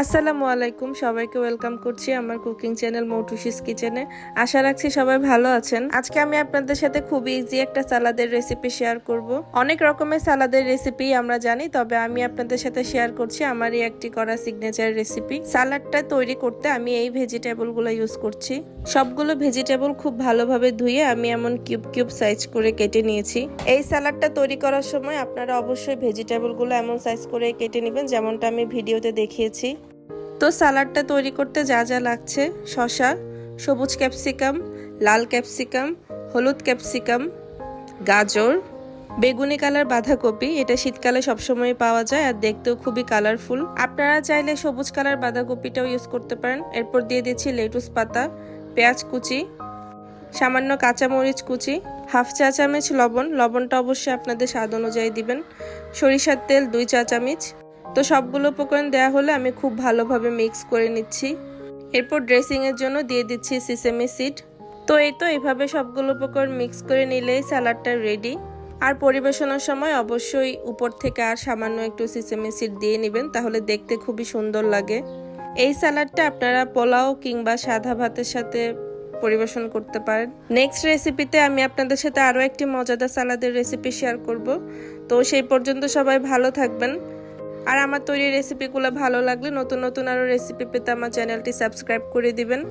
আসসালামু আলাইকুম, সবাইকে ওয়েলকাম করছি আমার কুকিং চ্যানেল মৌটুসিস কিচেনে। আশা রাখছি সবাই ভালো আছেন। আজকে আমি আপনাদের সাথে খুব ইজি একটা সালাদের রেসিপি শেয়ার করব। অনেক রকমের সালাদের রেসিপি আমরা জানি, তবে আমি আপনাদের সাথে শেয়ার করছি আমারই একটি করা সিগনেচার রেসিপি। সালাডটা তৈরি করতে আমি এই ভেজিটেবলগুলো ইউজ করছি। সবগুলো ভেজিটেবল খুব ভালোভাবে ধুয়ে আমি এমন কিউব কিউব সাইজ করে কেটে নিয়েছি। এই সালাডটা তৈরি করার সময় আপনারা অবশ্যই ভেজিটেবলগুলো এমন সাইজ করে কেটে নেবেন, যেমনটা আমি ভিডিওতে দেখিয়েছি। তো সালাডটা তৈরি করতে যা যা লাগছে: শসা, সবুজ ক্যাপসিকাম, লাল ক্যাপসিকাম, হলুদ ক্যাপসিকাম, গাজর, বেগুনি কালার বাঁধাকপি। এটা শীতকালে সবসময় পাওয়া যায় আর দেখতেও খুবই কালারফুল। আপনারা চাইলে সবুজ কালার বাঁধাকপিটাও ইউজ করতে পারেন। এরপর দিয়ে দিচ্ছি লেটুস পাতা, পেঁয়াজ কুচি, সামান্য কাঁচামরিচ কুচি, হাফ চা চামচ লবণ। লবণটা অবশ্যই আপনাদের স্বাদ অনুযায়ী দিবেন। সরিষার তেল 2 চা চামচ। তো সবগুলো উপকরণ দেওয়া হলে আমি খুব ভালোভাবে মিক্স করে নিচ্ছি। এরপর ড্রেসিংয়ের জন্য দিয়ে দিচ্ছি সিসেমি সিড। তো এইভাবে সবগুলো উপকরণ মিক্স করে নিলেই স্যালাডটা রেডি। আর পরিবেশনের সময় অবশ্যই উপর থেকে আর সামান্য একটু সিসেমি সিড দিয়ে নেবেন, তাহলে দেখতে খুবই সুন্দর লাগে। এই স্যালাডটা আপনারা পোলাও কিংবা সাদা ভাতের সাথে পরিবেশন করতে পারেন। নেক্সট রেসিপিতে আমি আপনাদের সাথে আরও একটি মজাদার সালাদের রেসিপি শেয়ার করব। তো সেই পর্যন্ত সবাই ভালো থাকবেন। আর আমার তৈরি রেসিপিগুলো ভালো লাগলে নতুন নতুন আরও রেসিপি পেতে আমার চ্যানেলটি সাবস্ক্রাইব করে দিবেন।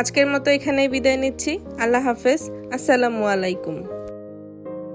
আজকের মতো এখানেই বিদায় নিচ্ছি। আল্লাহ হাফেজ। আসসালামু আলাইকুম।